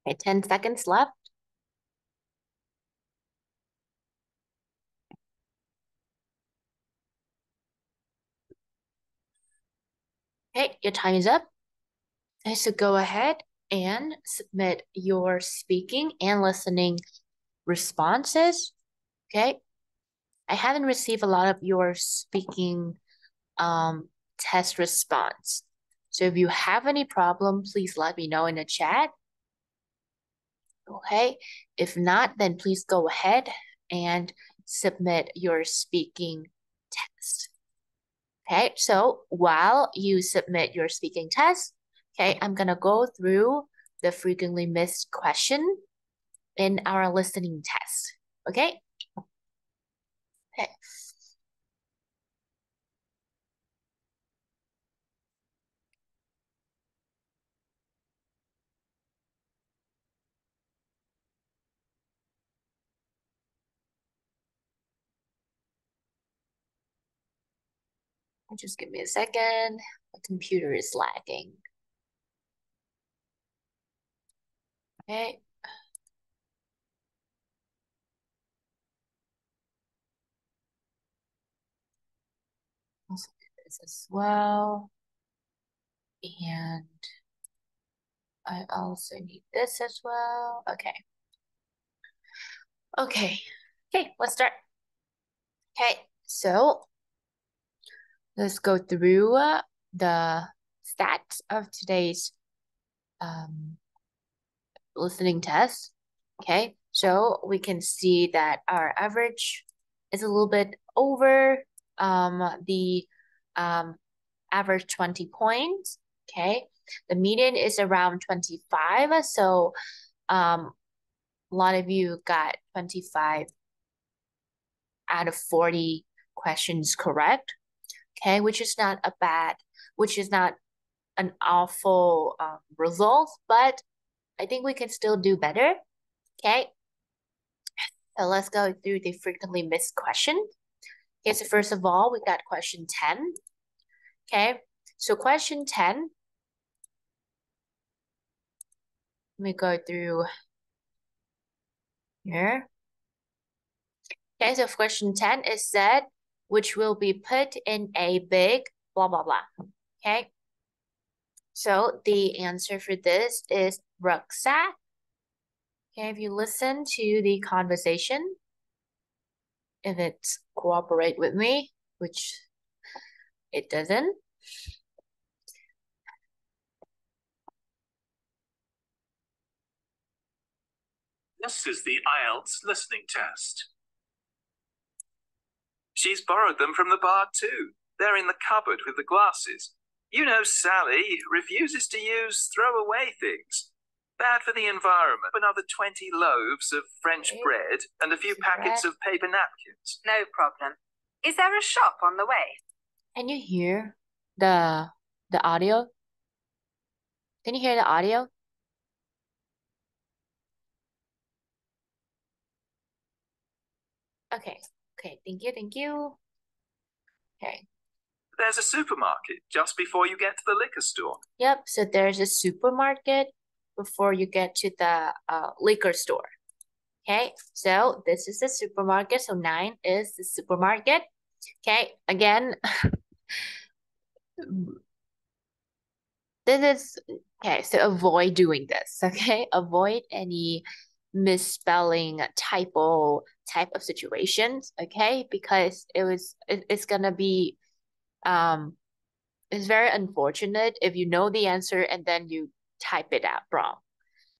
Okay, 10 seconds left. Okay, your time is up. Okay, so go ahead and submit your speaking and listening responses. Okay, I haven't received a lot of your speaking test response. So if you have any problem, please let me know in the chat. Okay, if not, then please go ahead and submit your speaking test. Okay, so while you submit your speaking test, okay, I'm gonna go through the frequently missed question in our listening test. Okay? Okay. Just give me a second. My computer is lagging. Okay. Also do this as well. And I also need this as well. Okay. Okay. Okay, let's start. Okay, so let's go through the stats of today's um, listening test. Okay, so we can see that our average is a little bit over the average 20 points. Okay, the median is around 25. So a lot of you got 25 out of 40 questions correct. Okay, which is not a bad, which is not an awful result, but I think we can still do better. Okay, so let's go through the frequently missed question. Okay, so first of all, we got question 10. Okay, so question 10, let me go through here. Okay, so question 10 is said, which will be put in a big blah, blah, blah. Okay, so the answer for this is rucksack. Okay, if you listen to the conversation, if it's cooperate with me, which it doesn't. This is the IELTS listening test. She's borrowed them from the bar too. They're in the cupboard with the glasses. You know Sally refuses to use throwaway things. Bad for the environment. Another 20 loaves of French bread and a few packets of paper napkins. No problem. Is there a shop on the way? Can you hear the audio? Can you hear the audio? Okay. Okay, thank you. Okay. There's a supermarket just before you get to the liquor store. Yep, so there's a supermarket before you get to the liquor store. Okay, so this is the supermarket. So 9 is the supermarket. Okay, again, this is, okay, so avoid doing this, okay? Avoid any misspelling, typo type of situations, okay? Because it's gonna be, it's very unfortunate if you know the answer and then you type it out wrong,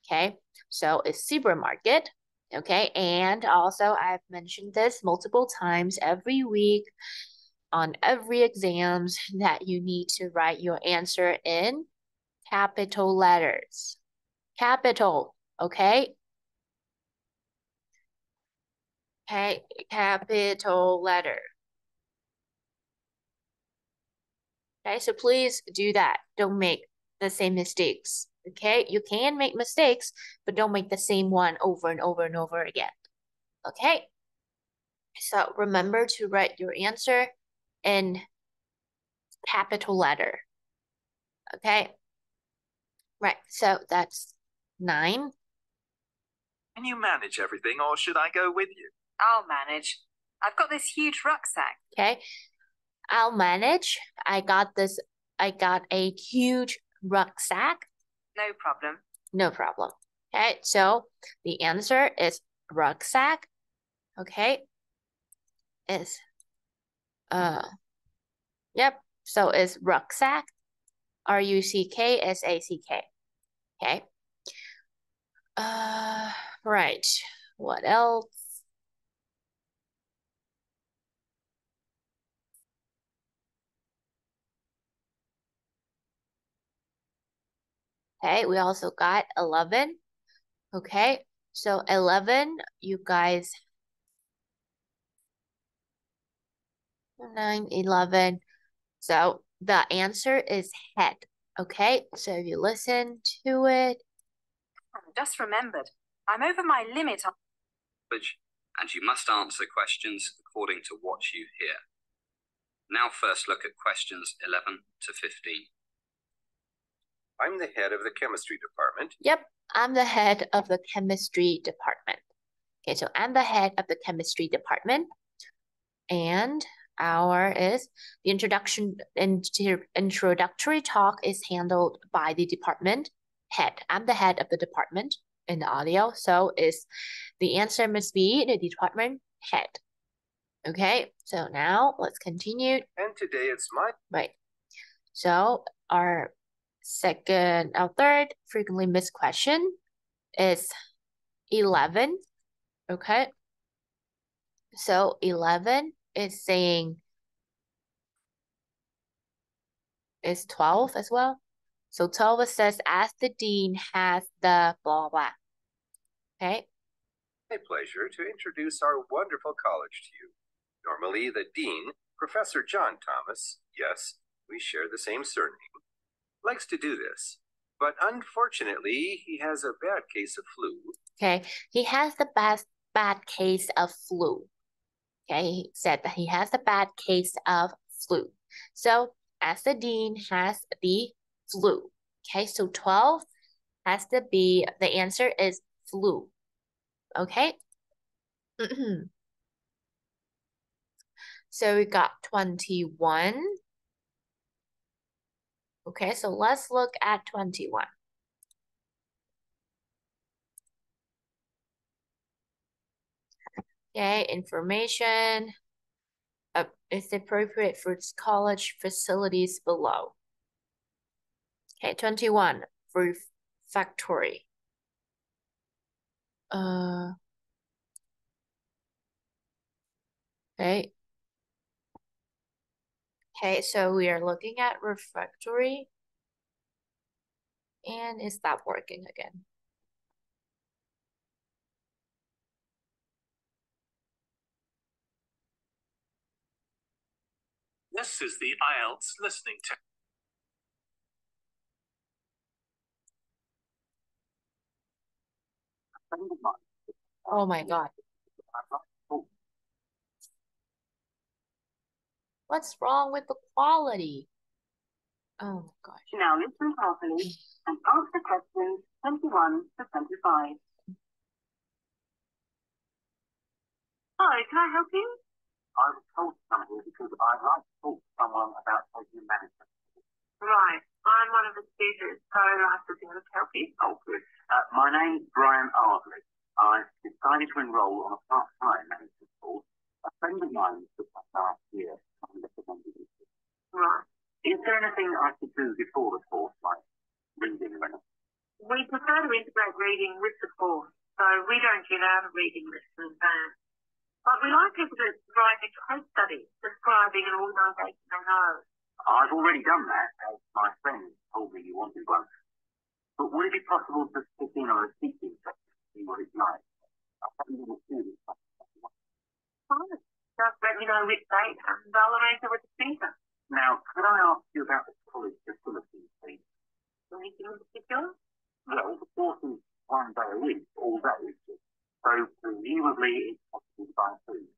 okay? So it's supermarket, okay? And also I've mentioned this multiple times every week on every exams that you need to write your answer in capital letters. Capital, okay? Okay, capital letter. Okay, so please do that. Don't make the same mistakes. Okay, you can make mistakes, but don't make the same one over and over and over again. Okay, so remember to write your answer in capital letter. Okay, right, so that's 9. Can you manage everything, or should I go with you? I'll manage. I've got this huge rucksack. Okay, I'll manage. I got a huge rucksack. No problem. No problem. Okay, so the answer is rucksack. Okay, is yep. So it's rucksack. RUCKSACK. Okay. Right. What else? Okay, we also got 11. Okay, so 11, you guys, 9, 11. So the answer is head. Okay, so if you listen to it. Just remembered, I'm over my limit on... And you must answer questions according to what you hear. Now first look at questions 11 to 15. I'm the head of the chemistry department. Yep, I'm the head of the chemistry department. Okay, so I'm the head of the chemistry department. And our is the introductory talk is handled by the department head. I'm the head of the department in the audio, so is the answer must be the department head. Okay, so now let's continue. And today it's my... Right. So our third frequently missed question is 11. Okay. So 11 is saying is 12 as well. So 12 says, as the dean has the blah, blah. Okay. My pleasure to introduce our wonderful college to you. Normally, the dean, Professor John Thomas, yes, we share the same surname, likes to do this. But unfortunately, he has a bad case of flu. Okay. He has the bad case of flu. Okay. He said that he has a bad case of flu. So as the dean has the flu. Okay. So 12 has to be, the answer is flu. Okay. So we got 21. Okay, so let's look at 21. Okay, information is appropriate for its college facilities below. Okay, 21, refectory. Okay. Okay, so we are looking at refectory. And it stopped working again. This is the IELTS listening test. Oh my God. What's wrong with the quality? Oh my gosh. Now listen carefully and answer questions 21 to 25. Hi, can I help you? I was told something because I'd like to talk to someone about taking management. Right, I'm one of the students, so I should be able to help you. Oh, good. My name's Brian Ardley. I decided to enroll on a part-time management course. A friend of mine took my last year and recommended it. Right. Is there anything I could do before the course, like reading or anything? We prefer to integrate reading with the course, so we don't give out a reading list in advance. But we like people to write a case study describing an organisation they know. I've already done that, as my friend told me you wanted one. But would it be possible to stick in on a teaching session to see what it's like? I've had a student. Fine. Just let me know which date and I'll arrange it with the speaker. Now, could I ask you about the college facilities, please? Anything in particular? Well, the course is 1 day a week, all day. So presumably it's possible to buy food.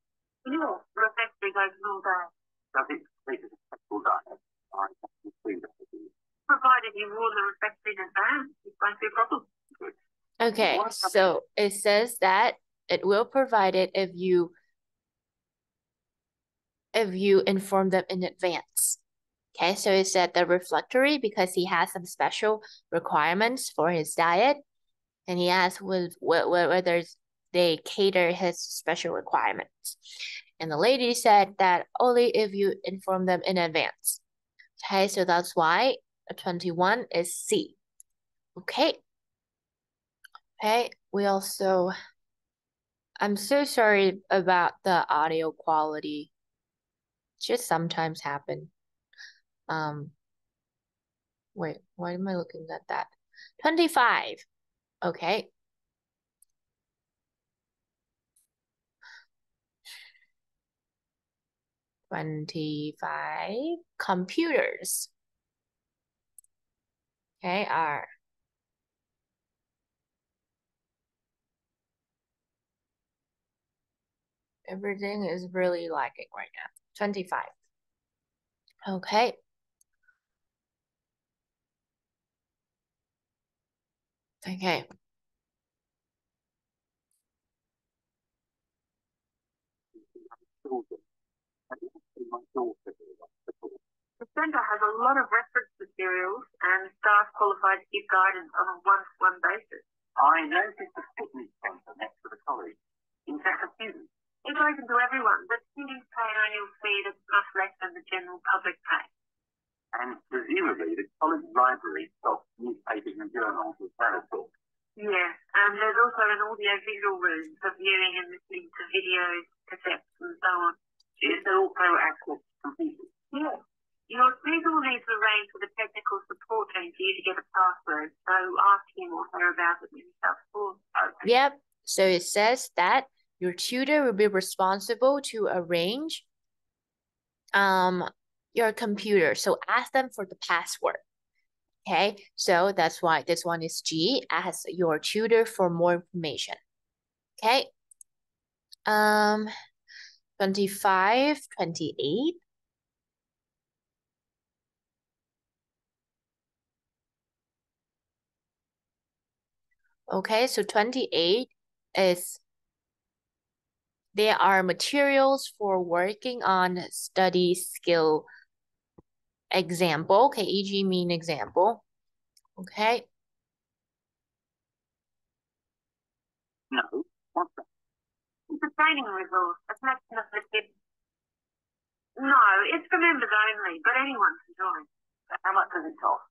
Yeah, the refectory goes all day. Does it take a special diet? I have to food. Provided you warn the refectory in advance, it won't be a problem. Good. Okay, so it says that it will provide it if you inform them in advance. Okay, so it said the reflectory because he has some special requirements for his diet, and he asked whether they cater his special requirements. And the lady said that only if you inform them in advance. Okay, so that's why 21 is C. Okay. Okay, I'm so sorry about the audio quality. Just sometimes happen. Wait, why am I looking at that? 25. Okay. Computers. Okay, R. Everything is really lagging right now. 25. Okay. Okay. The centre has a lot of reference materials and staff qualified to give guidance on a one-to-one basis. I noticed the fitness centre next to the college. Is that for students? It's open to everyone, but students pay an annual fee that's much less than the general public pay. And presumably the college library stocks newspapers and journals as well as books. Yeah, and there's also an audio-visual room for viewing and listening to videos, cassettes, and so on. Is there also access to computers? Yeah. Your student will need to arrange with a technical support team for you to get a password, so ask him or her about it when you start school. Okay. Yep, so it says that your tutor will be responsible to arrange your computer. So ask them for the password. Okay, so that's why this one is G. Ask your tutor for more information. Okay. 25, 28. Okay, so 28 is there are materials for working on study skill example. Okay, e.g. mean example. Okay. No. What's that? It's a training resource, a collection of the kids. No, it's for members only, but anyone can join. How much does it cost?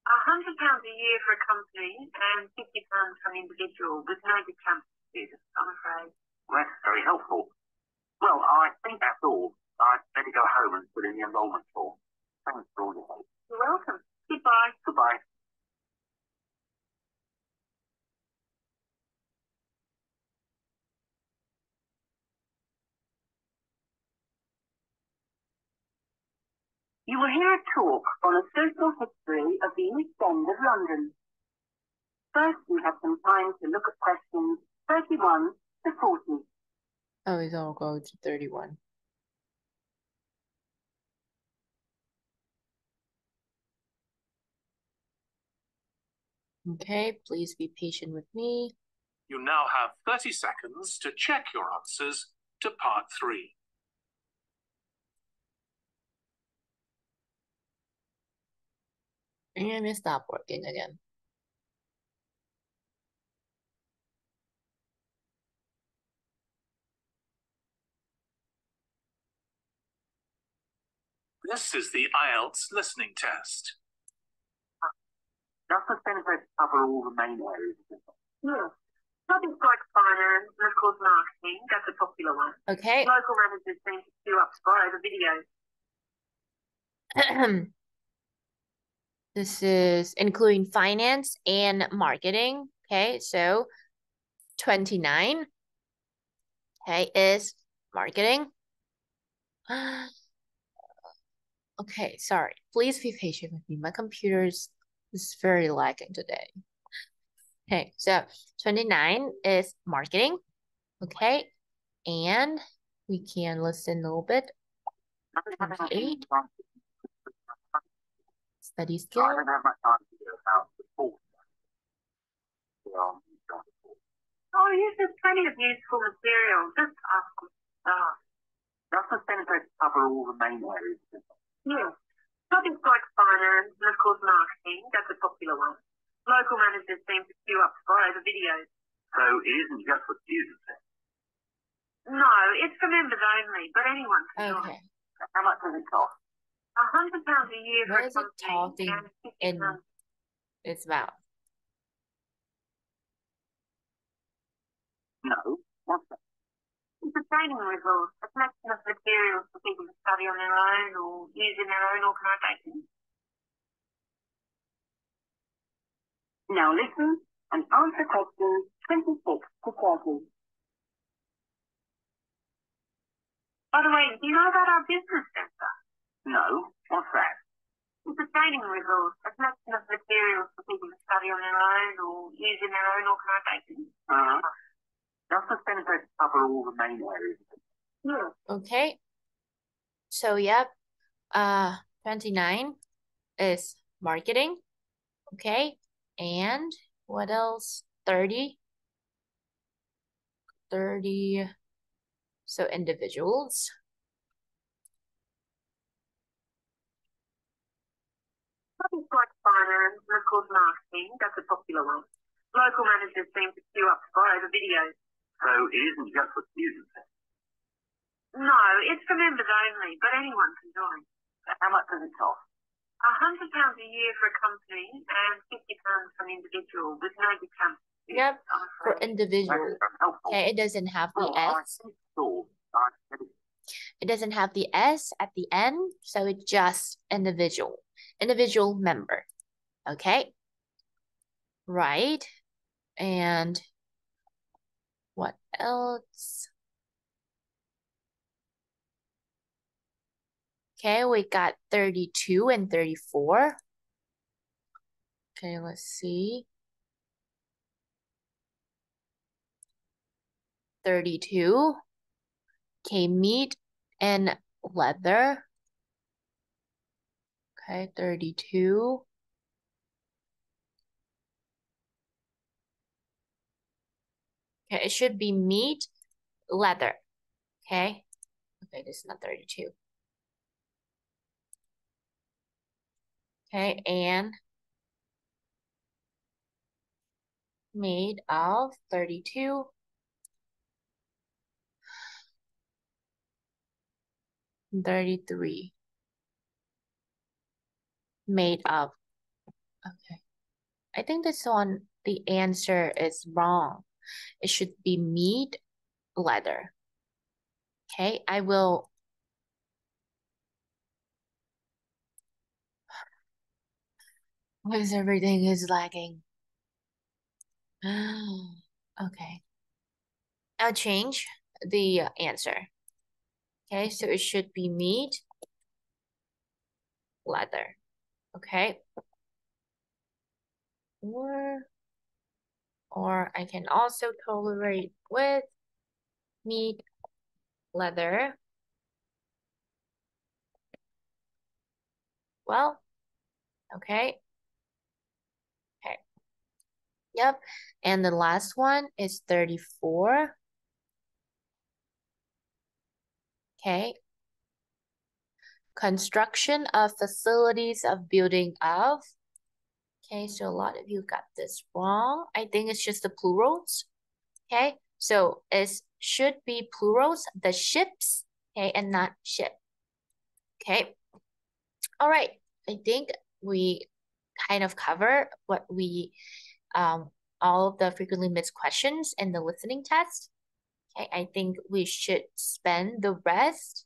£100 a year for a company and £50 for an individual, with no discount for students, I'm afraid. Well, that's very helpful. Well, I think that's all. I'd better go home and fill in the enrollment form. Thanks for all your help. You're welcome. Goodbye. Goodbye. You will hear a talk on a social history of the East End of London. First, we have some time to look at questions 31 to 40. Oh, it's all go to 31. Okay, please be patient with me. You now have 30 seconds to check your answers to part 3. And let me stop working again. This is the IELTS listening test. Does the centre cover all the main areas? Yes. Topics like finance and, of course, marketing. That's a popular one. Okay. Local managers seem to queue up to buy the videos. This is including finance and marketing. Okay, so 29. Okay, is marketing. Okay, sorry. Please be patient with me. My computer is very lagging today. Okay, so 29 is marketing. Okay, and we can listen a little bit. 28. Study skill. I don't have much time to do about the 4th. plenty of useful material. Just ask them. Does the centre cover all the main areas? Yes. Topics like finance and, of course, marketing. That's a popular one. Local managers seem to queue up to borrow the videos. So it isn't just for students then? No, it's for members only, but anyone can join. Okay. How much does it cost? £100 a year for What a is it company talking and in £50. its mouth? No. What's that? It's a training resource, a collection of materials for people to study on their own or use in their own organisation. Now listen and answer questions 26 to 30. By the way, do you know about our business centre? No. What's that? It's a training resource, a collection of materials for people to study on their own or use in their own organisation. Does the centre cover all the main areas? Yes. Okay. So yep. 29 is marketing. Okay. And what else? 30. So individuals. Topics like finance and, of course, marketing. That's a popular one. Local managers seem to queue up to borrow the videos. So it isn't just for students then? No, it's for members only, but anyone can join. How much does it cost? £100 a year for a company and £50 for an individual with no discount. Yep. For individual. Helpful. Okay. It doesn't have the S. It doesn't have the S at the end. So it's just individual. Individual member. Okay. Right. And what else? Okay, we got 32 and 34. Okay, let's see. 32. Okay, meat and leather. Okay, 32. Okay, it should be meat, leather. Okay. Okay, this is not 32. Okay, and made of 32. And 33. Made of. Okay. I think this one, the answer is wrong. It should be meat, leather. Okay, I will. Because everything is lagging. Okay. I'll change the answer. Okay, so it should be meat, leather. Okay. Or I can also tolerate with meat, leather. Well, okay. Okay. Yep. And the last one is 34. Okay. Construction of facilities of building of. Okay, so a lot of you got this wrong. I think it's just the plurals. Okay, so it should be plurals, the ships, okay, and not ship. Okay. All right. I think we kind of cover what we all of the frequently missed questions in the listening test. Okay, I think we should spend the rest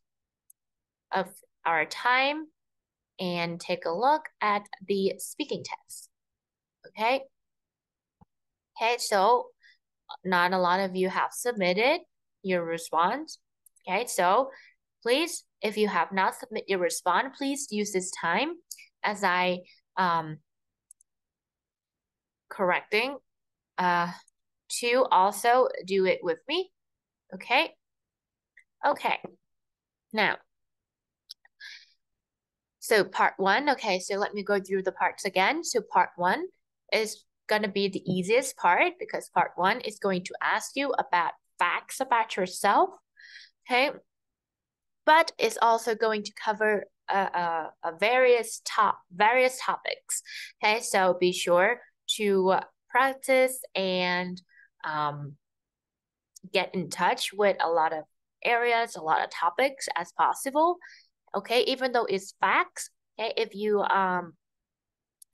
of our time and take a look at the speaking test. Okay. Okay, so not a lot of you have submitted your response. Okay, so please, if you have not submitted your response, please use this time as I correcting to also do it with me. Okay. Okay. Now, so part 1, okay, so let me go through the parts again. So part 1 is going to be the easiest part because part 1 is going to ask you about facts about yourself, okay? But it's also going to cover various topics, okay? So be sure to practice and get in touch with a lot of areas, a lot of topics as possible, okay? Even though it's facts, okay? If you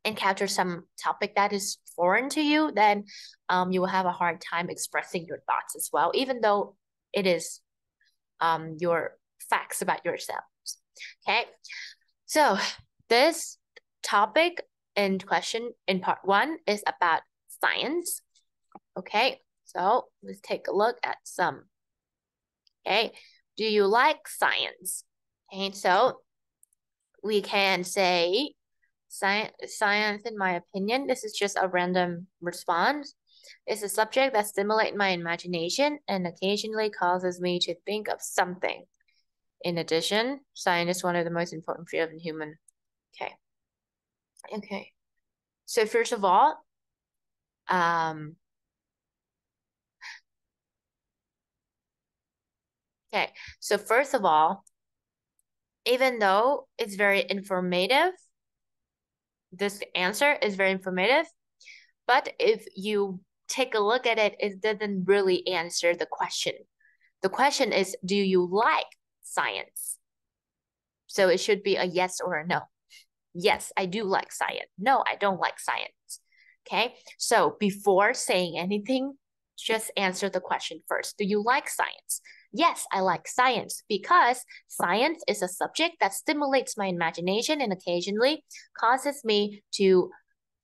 encounter some topic that is foreign to you, then you will have a hard time expressing your thoughts as well, even though it is your facts about yourselves, okay? So this topic in question in part 1 is about science, okay? So let's take a look at some, okay? Do you like science? Okay, so we can say science, in my opinion, this is just a random response, is a subject that stimulates my imagination and occasionally causes me to think of something. In addition, science is one of the most important fields in human. Okay. Okay. So first of all, okay. So first of all, even though it's very informative, this answer is very informative, but if you take a look at it, it doesn't really answer the question. The question is, do you like science? So it should be a yes or a no. Yes, I do like science. No, I don't like science. Okay, so before saying anything, just answer the question first. Do you like science? Yes, I like science because science is a subject that stimulates my imagination and occasionally causes me to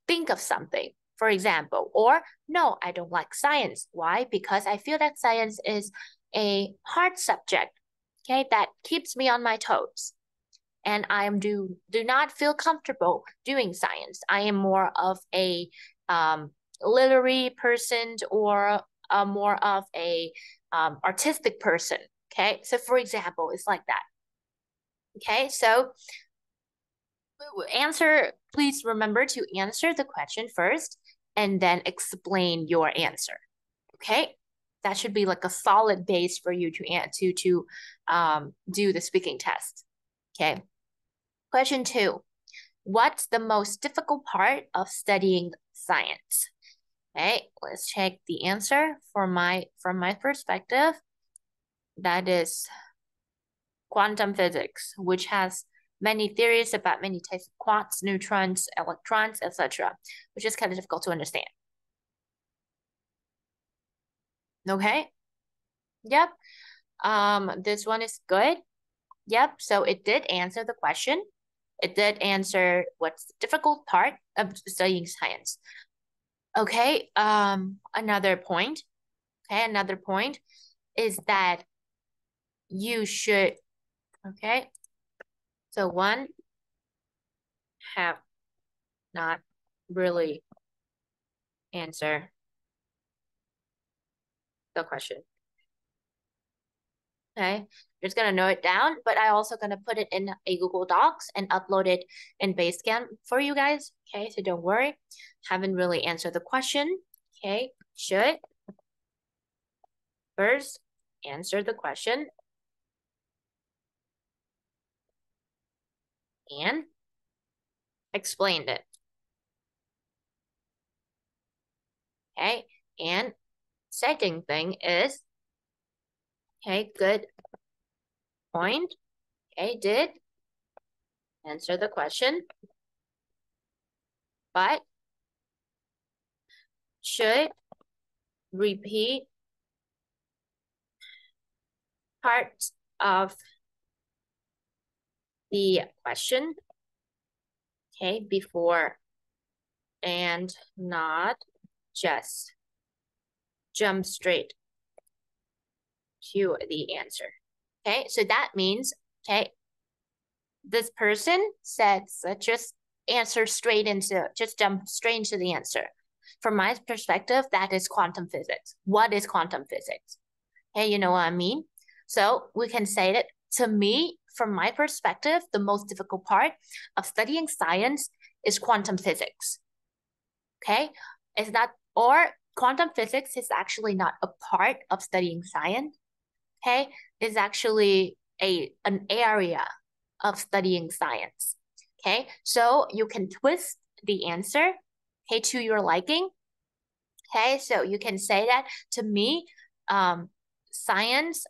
think of something, for example. Or no, I don't like science. Why? Because I feel that science is a hard subject, okay, that keeps me on my toes. And I do not feel comfortable doing science. I am more of a literary person or more of a artistic person, okay? So for example, it's like that, okay? So please remember to answer the question first and then explain your answer, okay? That should be like a solid base for you to do the speaking test, okay? Question 2, what's the most difficult part of studying science? Okay, let's check the answer from my perspective. That is quantum physics, which has many theories about many types of quarks, neutrons, electrons, etc., which is kind of difficult to understand. Okay. Yep. This one is good. Yep. So it did answer the question. It did answer what's the difficult part of studying science. Okay, another point. Okay, another point is that you should, okay, so 1, have not really answer the question. Okay, just gonna note it down, but I also gonna put it in a Google Docs and upload it in Basecamp for you guys. Okay, so don't worry. Haven't really answered the question. Okay, should first answer the question and explained it. Okay, and second thing is, okay, good point. Okay, did answer the question, but should repeat parts of the question, okay, before and not just jump straight to the answer. Okay, so that means, okay, this person said, so just jump straight into the answer. From my perspective, that is quantum physics. What is quantum physics? Okay, you know what I mean? So we can say that, to me, from my perspective, the most difficult part of studying science is quantum physics. Okay, is that, or quantum physics is actually not a part of studying science. Okay, it's actually an area of studying science. Okay, so you can twist the answer, okay, to your liking. Okay, so you can say that to me, science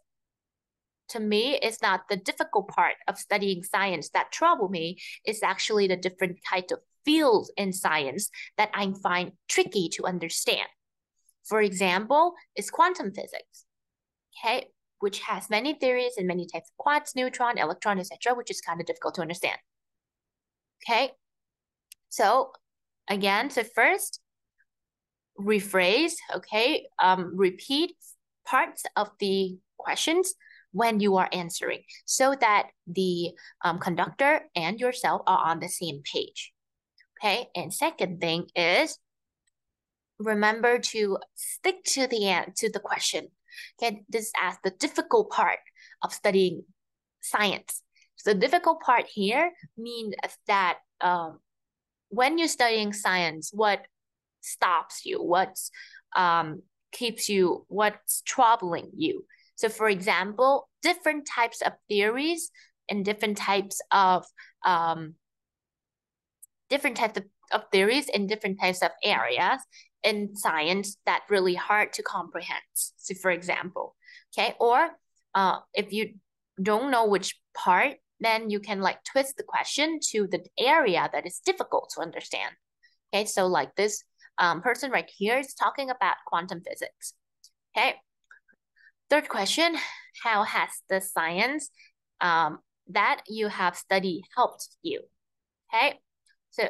to me is not the difficult part of studying science that trouble me. It's actually the different kind of fields in science that I find tricky to understand. For example, is quantum physics, okay, which has many theories and many types of quarks, neutron, electron, etc., which is kind of difficult to understand. Okay, so again, so first, rephrase, okay, repeat parts of the questions when you are answering so that the conductor and yourself are on the same page. Okay, and second thing is remember to stick to the question. Okay, this is as the difficult part of studying science. So the difficult part here means that when you're studying science, what stops you, what's keeps you, what's troubling you. So for example, different types of theories and different types of theories in different types of areas in science that really hard to comprehend. So for example, okay, or if you don't know which part, then you can like twist the question to the area that is difficult to understand. Okay, so like this person right here is talking about quantum physics. Okay, third question, how has the science that you have studied helped you? Okay, so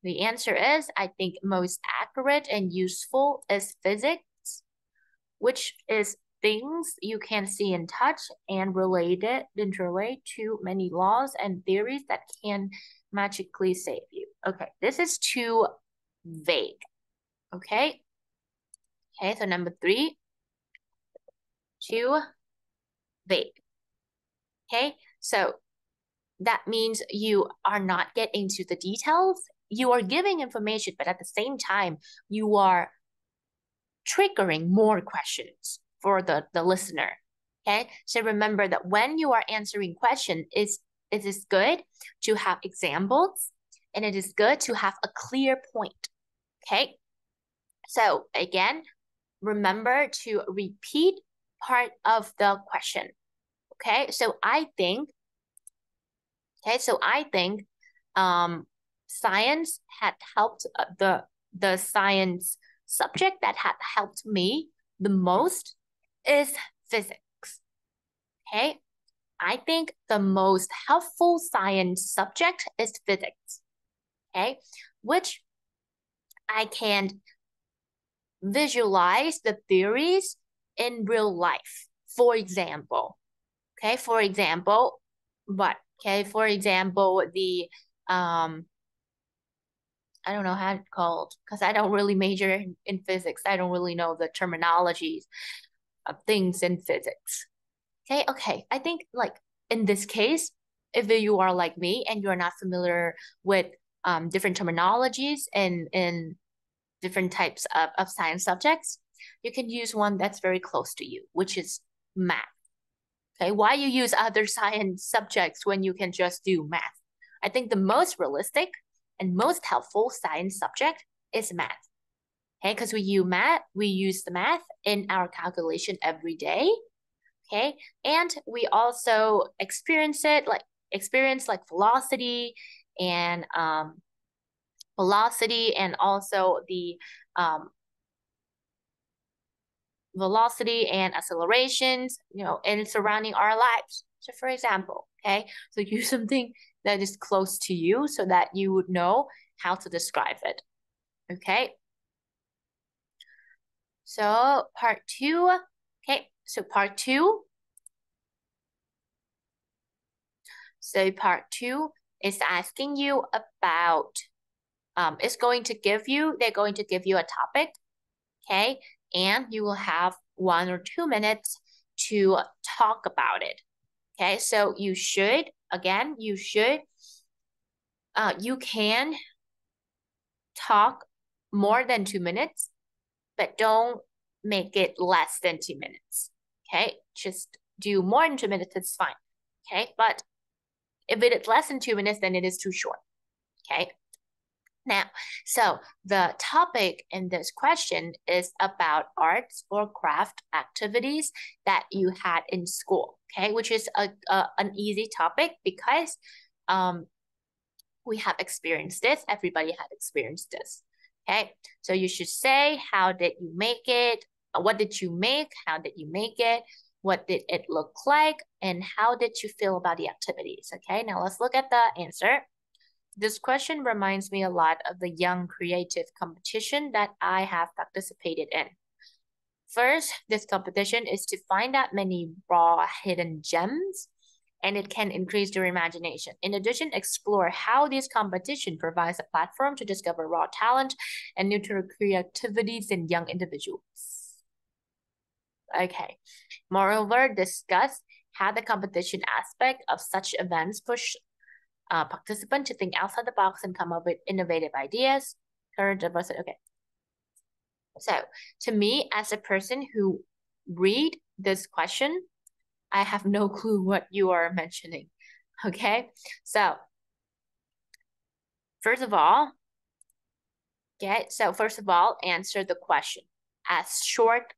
the answer is, I think most accurate and useful is physics, which is things you can see and touch and interrelate to many laws and theories that can magically save you. Okay, this is too vague. Okay. Okay, so number 3, too vague. Okay, so that means you are not getting to the details. You are giving information, but at the same time, you are triggering more questions for the listener. Okay, so remember that when you are answering questions, it is good to have examples and it is good to have a clear point. Okay, so again, remember to repeat part of the question. Okay, so I think science had helped the science subject that had helped me the most is physics. Okay, I think the most helpful science subject is physics. Okay, which I can visualize the theories in real life. For example, okay, for example, the I don't know how it's called because I don't really major in physics. I don't really know the terminologies of things in physics. Okay. I think like in this case, if you are like me and you're not familiar with different terminologies in different types of science subjects, you can use one that's very close to you, which is math. Okay, why you use other science subjects when you can just do math? I think the most realistic and most helpful science subject is math. Okay, because we use the math in our calculation every day. Okay, and we also experience velocity and also the velocity and accelerations, in surrounding our lives. So for example, okay, so use something that is close to you so that you would know how to describe it. Okay. So part 2, okay, so part 2 is asking you about, they're going to give you a topic, okay, and you will have 1 or 2 minutes to talk about it. Okay, so you can talk more than 2 minutes. but don't make it less than 2 minutes. Okay, just do more than 2 minutes, it's fine. Okay, but if it is less than 2 minutes, then it is too short. Okay. Now, so the topic in this question is about arts or craft activities that you had in school, okay, which is an easy topic because we have experienced this. Everybody had experienced this, okay? So you should say, how did you make it? What did you make? How did you make it? What did it look like? And how did you feel about the activities, okay? Now let's look at the answer. This question reminds me a lot of the Young Creative competition that I have participated in. First, this competition is to find out many raw hidden gems, and it can increase your imagination. In addition, explore how this competition provides a platform to discover raw talent and nurture creativities in young individuals. Okay. Moreover, discuss how the competition aspect of such events push participant to think outside the box and come up with innovative ideas. Current diversity. Okay. So to me, as a person who read this question, I have no clue what you are mentioning. Okay. So first of all, answer the question as short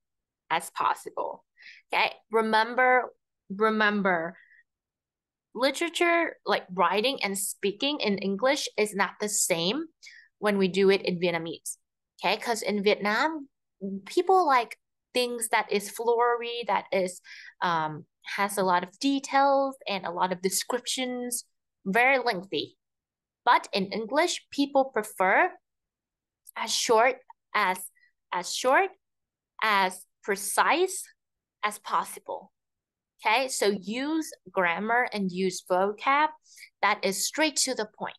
as possible. Okay. Remember, literature, like writing and speaking in English, is not the same when we do it in Vietnamese. Okay, because in Vietnam, people like things that is flowery, that is has a lot of details and a lot of descriptions, very lengthy. But in English, people prefer as short, as precise as possible. Okay, so use grammar and use vocab that is straight to the point.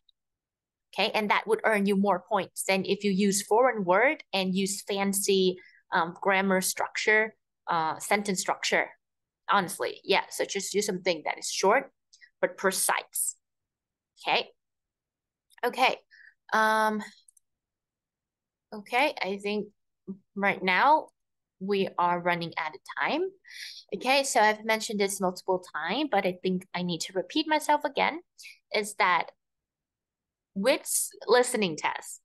Okay, and that would earn you more points than if you use foreign word and use fancy grammar structure, sentence structure. Honestly, yeah, so just use something that is short but precise. Okay. Okay. Okay, I think right now we are running out of time. Okay, so I've mentioned this multiple times, but I think I need to repeat myself again, is that with listening tests,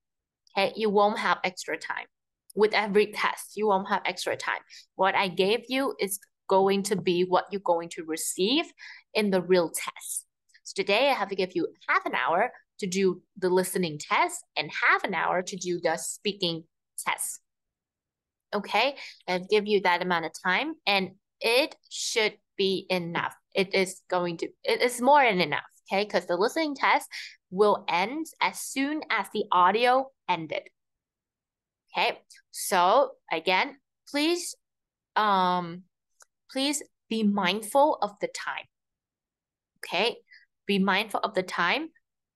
okay, you won't have extra time. With every test, you won't have extra time. What I gave you is going to be what you're going to receive in the real test. So today I have to give you half an hour to do the listening test and half an hour to do the speaking test. Okay, I'll give you that amount of time and it should be enough. It is more than enough, okay? Because the listening test will end as soon as the audio ended. Okay, so again, please be mindful of the time. Okay, be mindful of the time.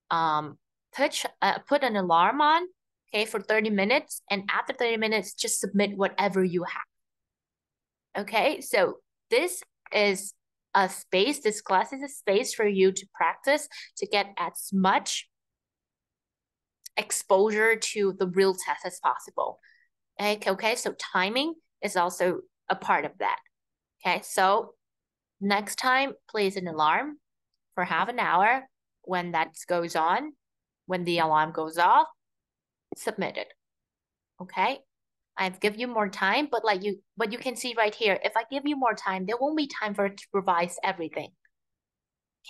Put an alarm on, okay, for 30 minutes, and after 30 minutes, just submit whatever you have. Okay, so this is a space, this class is a space for you to practice, to get as much exposure to the real test as possible. Okay, so timing is also a part of that. Okay, so next time, place an alarm for half an hour. When that goes on, when the alarm goes off, submit it. Okay, I've given you more time, but you can see right here, if I give you more time, there won't be time for it to revise everything.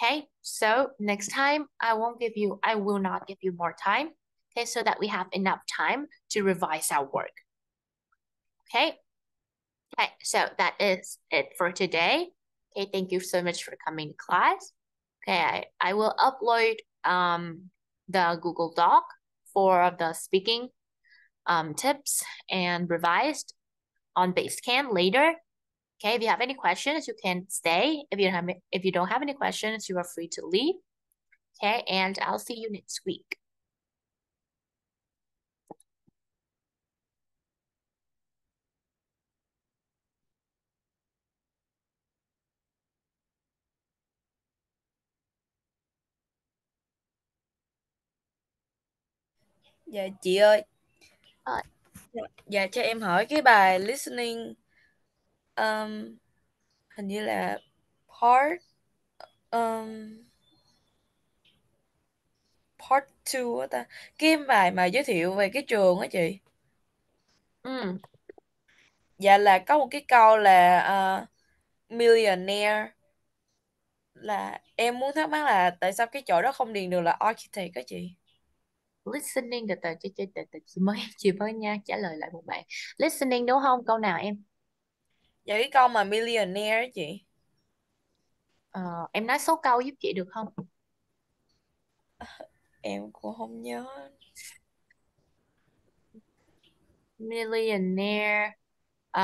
Okay, so next time I will not give you more time. Okay, so that we have enough time to revise our work. Okay. Okay, so that is it for today. Okay, thank you so much for coming to class. Okay, I will upload the Google Doc for the speaking tips and revised on Basecamp later. Okay, if you have any questions, you can stay. If you don't have any questions, you are free to leave. Okay, and I'll see you next week. Dạ chị ơi. Dạ cho em hỏi cái bài listening hình như là part um, part 2 á ta. Cái bài mà giới thiệu về cái trường á chị. Ừ. Dạ là có một cái câu là millionaire, là em muốn thắc mắc là tại sao cái chỗ đó không điền được là architect á chị? Listening, từ chị mới nha trả lời lại một bạn. Listening đúng không? Câu nào em? Dạ cái câu mà millionaire á chị. Em nói số câu giúp chị được không? Em cũng không nhớ. Millionaire. Ờ,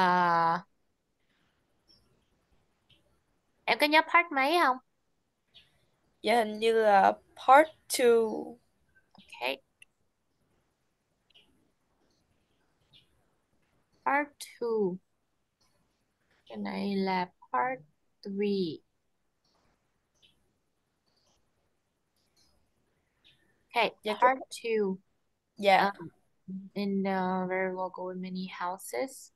em có nhớ part mấy không? Dạ hình như là part 2. Okay. Part 2. Cái này là part 3. Okay, Dạ part 2. dạ Um, in very local in many houses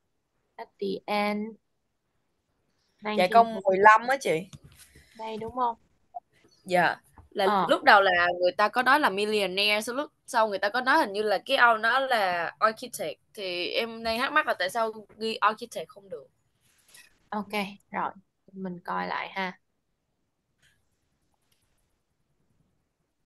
at the end dạ câu 19 15 á chị. đây đúng không? Dạ là Ờ, lúc đầu là người ta có nói là millionaire, lúc sau người ta có nói hình như là cái ông nó là architect, thì em đang thắc mắc là tại sao ghi architect không được. ok, rồi mình coi lại ha.